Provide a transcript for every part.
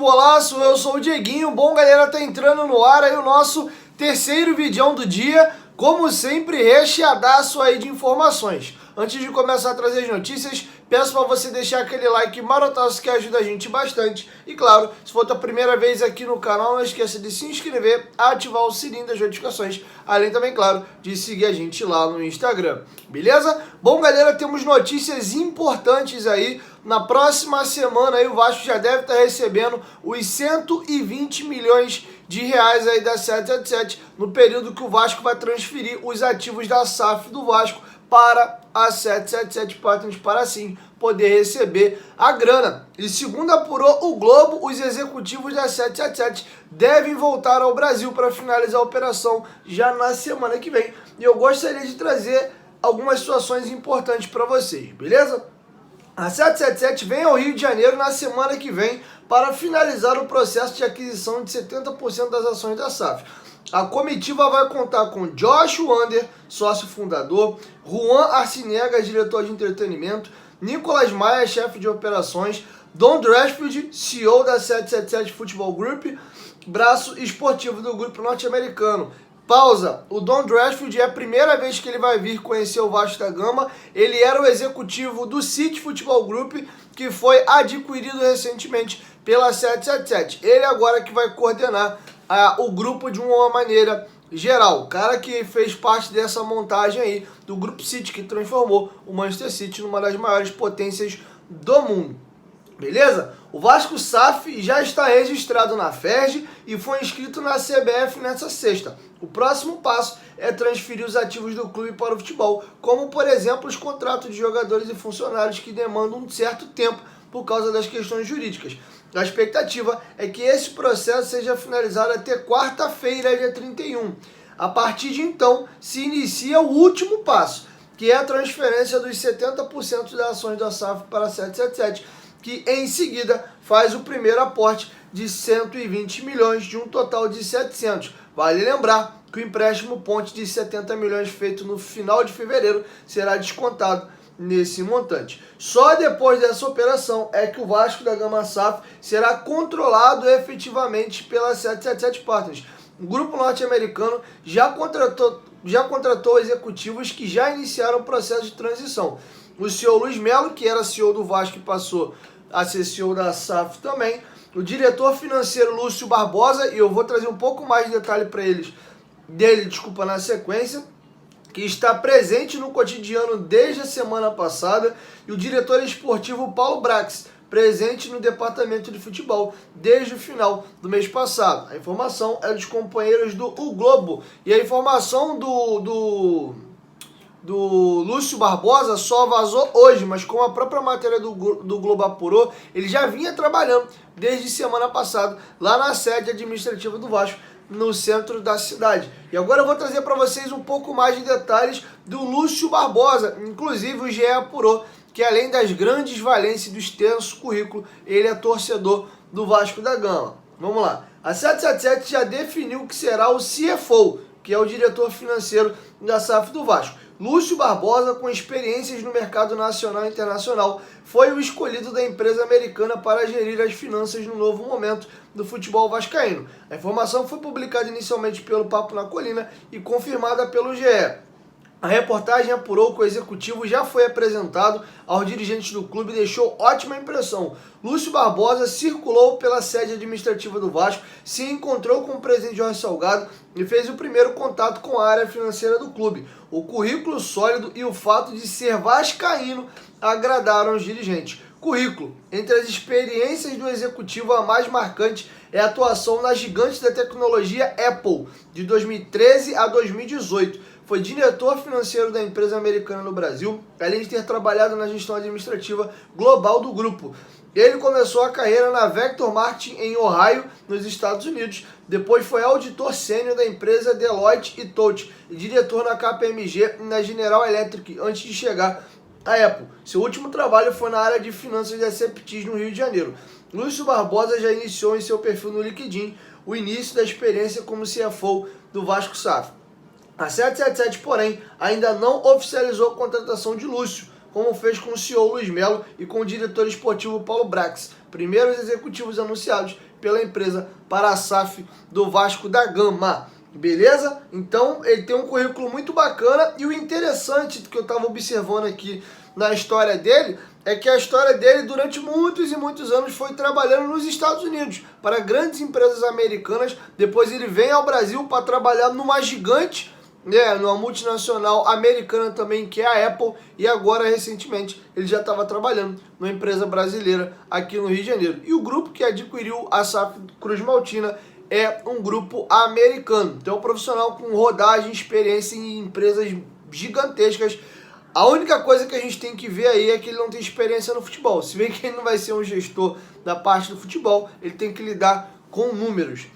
Futebolaço, eu sou o Dieguinho. Bom, galera, tá entrando no ar aí o nosso terceiro vídeo do dia, como sempre, recheadaço aí de informações. Antes de começar a trazer as notícias, peço para você deixar aquele like marotaço que ajuda a gente bastante. E claro, se for a tua primeira vez aqui no canal, não esqueça de se inscrever, ativar o sininho das notificações, além também, claro, de seguir a gente lá no Instagram, beleza? Bom, galera, temos notícias importantes aí. Na próxima semana aí o Vasco já deve estar recebendo os 120 milhões de reais aí da 777, no período que o Vasco vai transferir os ativos da SAF do Vasco para a 777 Partners, para assim poder receber a grana. E segundo apurou o Globo, os executivos da 777 devem voltar ao Brasil para finalizar a operação já na semana que vem. E eu gostaria de trazer algumas situações importantes para vocês, beleza? A 777 vem ao Rio de Janeiro na semana que vem para finalizar o processo de aquisição de 70% das ações da SAF. A comitiva vai contar com Josh Wander, sócio fundador, Juan Arciniegas, diretor de entretenimento, Nicolas Maia, chefe de operações, Don Drashfield, CEO da 777 Football Group, braço esportivo do grupo norte-americano. Pausa. O Don Drashfield é a primeira vez que ele vai vir conhecer o Vasco da Gama. Ele era o executivo do City Football Group, que foi adquirido recentemente pela 777. Ele agora que vai coordenar o grupo de uma maneira geral. O cara que fez parte dessa montagem aí do Grupo City, que transformou o Manchester City numa das maiores potências do mundo. Beleza? O Vasco SAF já está registrado na FERJ e foi inscrito na CBF nessa sexta. O próximo passo é transferir os ativos do clube para o futebol, como, por exemplo, os contratos de jogadores e funcionários que demandam um certo tempo por causa das questões jurídicas. A expectativa é que esse processo seja finalizado até quarta-feira, dia 31. A partir de então, se inicia o último passo, que é a transferência dos 70% das ações da SAF para a 777, que em seguida faz o primeiro aporte de 120 milhões de um total de 700. Vale lembrar que o empréstimo ponte de 70 milhões feito no final de fevereiro será descontado nesse montante. Só depois dessa operação é que o Vasco da Gama SAF será controlado efetivamente pela 777 Partners. O grupo norte-americano já contratou executivos que já iniciaram o processo de transição. O CEO Luiz Melo, que era CEO do Vasco e passou a ser CEO da SAF também. O diretor financeiro Lúcio Barbosa, e eu vou trazer um pouco mais de detalhe para dele, na sequência, que está presente no cotidiano desde a semana passada. E o diretor esportivo Paulo Brax, presente no departamento de futebol desde o final do mês passado. A informação é dos companheiros do O Globo. E a informação do Lúcio Barbosa só vazou hoje, mas como a própria matéria do Globo apurou, ele já vinha trabalhando desde semana passada lá na sede administrativa do Vasco, no centro da cidade. E agora eu vou trazer para vocês um pouco mais de detalhes do Lúcio Barbosa. Inclusive o GE apurou que, além das grandes valências e do extenso currículo, ele é torcedor do Vasco da Gama. Vamos lá. A 777 já definiu que será o CFO, que é o diretor financeiro da SAF do Vasco. Lúcio Barbosa, com experiências no mercado nacional e internacional, foi o escolhido da empresa americana para gerir as finanças no novo momento do futebol vascaíno. A informação foi publicada inicialmente pelo Papo na Colina e confirmada pelo GE. A reportagem apurou que o executivo já foi apresentado aos dirigentes do clube e deixou ótima impressão. Lúcio Barbosa circulou pela sede administrativa do Vasco, se encontrou com o presidente Jorge Salgado e fez o primeiro contato com a área financeira do clube. O currículo sólido e o fato de ser vascaíno agradaram os dirigentes. Currículo. Entre as experiências do executivo, a mais marcante é a atuação na gigante da tecnologia Apple, de 2013 a 2018. Foi diretor financeiro da empresa americana no Brasil, além de ter trabalhado na gestão administrativa global do grupo. Ele começou a carreira na Vector Marketing em Ohio, nos Estados Unidos. Depois foi auditor sênior da empresa Deloitte e Touch e diretor na KPMG e na General Electric antes de chegar à Apple. Seu último trabalho foi na área de finanças da Septis no Rio de Janeiro. Lúcio Barbosa já iniciou em seu perfil no LinkedIn o início da experiência como CFO do Vasco SAF. A 777, porém, ainda não oficializou a contratação de Lúcio. como fez com o CEO Luiz Melo e com o diretor esportivo Paulo Brax, primeiros executivos anunciados pela empresa para a SAF do Vasco da Gama. Beleza? Então ele tem um currículo muito bacana, e o interessante que eu estava observando aqui na história dele é que a história dele durante muitos e muitos anos foi trabalhando nos Estados Unidos para grandes empresas americanas. Depois ele vem ao Brasil para trabalhar numa gigante, numa multinacional americana também, que é a Apple, e agora recentemente ele já estava trabalhando numa empresa brasileira aqui no Rio de Janeiro. E o grupo que adquiriu a SAF Cruz Maltina é um grupo americano. Então é um profissional com rodagem, experiência em empresas gigantescas. A única coisa que a gente tem que ver aí é que ele não tem experiência no futebol. Se bem que ele não vai ser um gestor da parte do futebol, ele tem que lidar com números.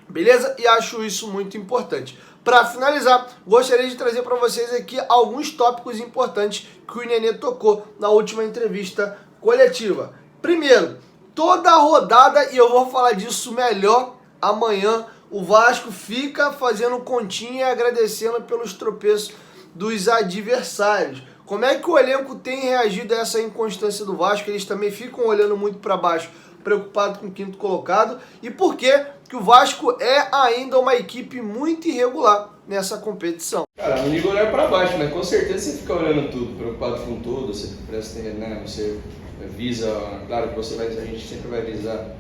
Beleza? E acho isso muito importante. Para finalizar, gostaria de trazer para vocês aqui alguns tópicos importantes que o Nenê tocou na última entrevista coletiva. Primeiro, toda a rodada, e eu vou falar disso melhor amanhã, o Vasco fica fazendo continha e agradecendo pelos tropeços dos adversários. Como é que o elenco tem reagido a essa inconstância do Vasco? Eles também ficam olhando muito para baixo, preocupado com o quinto colocado. E por que o Vasco é ainda uma equipe muito irregular nessa competição? Cara, não liga olhar para baixo, mas com certeza você fica olhando tudo, preocupado com tudo, você presta, né, você visa, claro que a gente sempre vai visar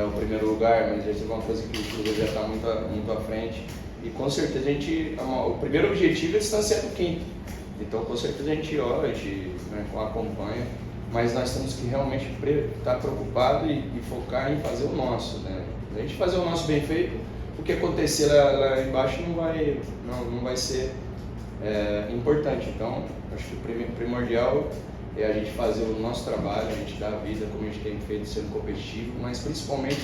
o primeiro lugar, mas já tem uma coisa que o clube já está muito à frente. E com certeza o primeiro objetivo é distanciar do quinto. Então com certeza a gente olha, a gente acompanha, mas nós temos que realmente estar preocupado e focar em fazer o nosso, né? A gente fazer o nosso bem feito, o que acontecer lá embaixo não vai ser importante. Então acho que o primordial é a gente fazer o nosso trabalho, a gente dar a vida como a gente tem feito, sendo competitivo, mas principalmente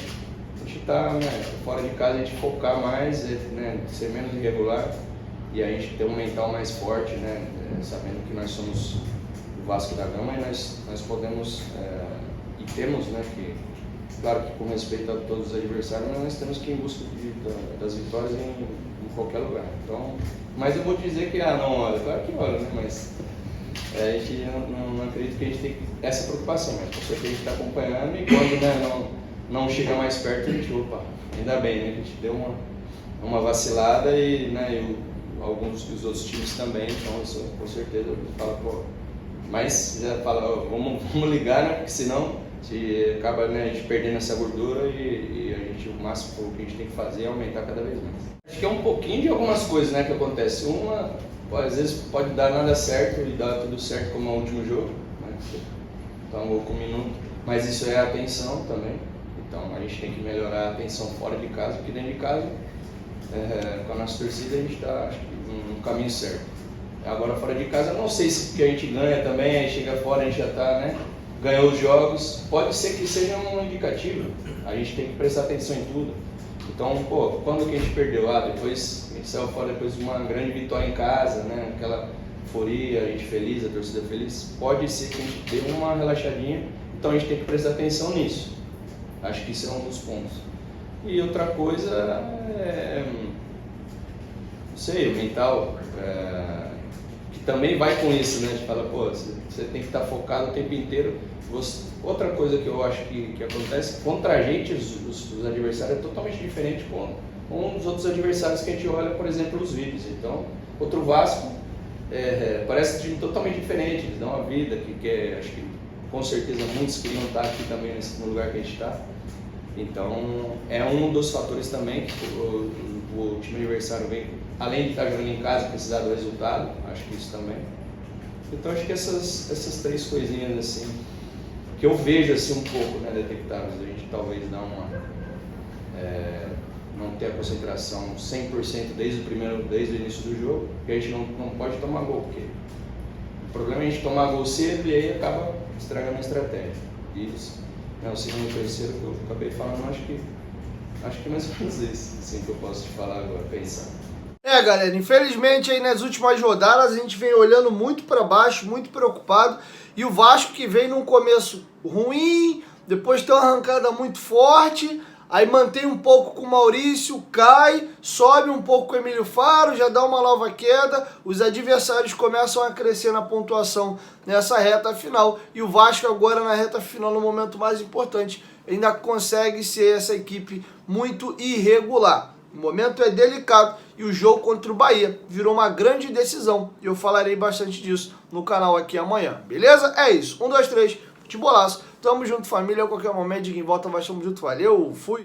a gente tá, fora de casa, a gente focar mais, ser menos irregular e a gente ter um mental mais forte, sabendo que nós somos o Vasco da Gama e nós podemos e temos, que, claro que com respeito a todos os adversários, mas nós temos que ir em busca das vitórias em qualquer lugar. Então, mas eu vou dizer que, não olha, claro que olha, mas a gente não acredito que a gente tem essa preocupação, mas com certeza a gente está acompanhando e quando não chega mais perto, a gente, ainda bem, a gente deu uma vacilada e alguns dos outros times também, então isso, com certeza eu falo, mas já fala, vamos ligar, porque senão acaba a gente perdendo essa gordura e a gente, o máximo que a gente tem que fazer é aumentar cada vez mais. Acho que é um pouquinho de algumas coisas que acontecem. Às vezes pode dar nada certo e dar tudo certo como no último jogo, então um gol com um minuto, mas isso é a atenção também. Então a gente tem que melhorar a atenção fora de casa, porque dentro de casa, com a nossa torcida, a gente está no caminho certo. Agora fora de casa, eu não sei se porque a gente ganha também, aí chega fora, a gente já está, ganhou os jogos, pode ser que seja um indicativo, a gente tem que prestar atenção em tudo. Então, quando que a gente perdeu? Depois a gente saiu fora depois de uma grande vitória em casa, aquela euforia, a gente feliz, a torcida feliz, pode ser que a gente dê uma relaxadinha, então a gente tem que prestar atenção nisso. Acho que isso é um dos pontos. E outra coisa não sei, o mental, que também vai com isso, a gente fala, você tem que estar focado o tempo inteiro. Outra coisa que eu acho que acontece, contra a gente, os adversários é totalmente diferente com os outros adversários que a gente olha, por exemplo, os vídeos. Então, contra o Vasco, parece um time totalmente diferente, eles dão uma vida, acho que com certeza muitos queriam estar aqui também no lugar que a gente está. Então, é um dos fatores também que o time adversário vem, além de estar jogando em casa, precisar do resultado, acho que isso também. Então, acho que essas três coisinhas assim, que eu vejo assim um pouco, detectáveis, a gente talvez dar não ter a concentração 100% desde o início do jogo, porque a gente não pode tomar gol, porque o problema é a gente tomar gol cedo e aí acaba estragando a estratégia. Isso. O segundo e o terceiro que eu acabei falando, acho que é mais ou menos isso, assim, que eu posso te falar agora, pensar. Galera, infelizmente aí nas últimas rodadas a gente vem olhando muito para baixo, muito preocupado, e o Vasco que vem num começo ruim, depois tem uma arrancada muito forte, aí mantém um pouco com o Maurício, cai, sobe um pouco com o Emílio Faro, já dá uma nova queda, os adversários começam a crescer na pontuação nessa reta final, e o Vasco agora na reta final, no momento mais importante, ainda consegue ser essa equipe muito irregular. O momento é delicado e o jogo contra o Bahia virou uma grande decisão, e eu falarei bastante disso no canal aqui amanhã, beleza? É isso, 1, 2, 3, futebolaço. Tamo junto, família. A qualquer momento, de quem volta, vai, tamo junto. Valeu, fui!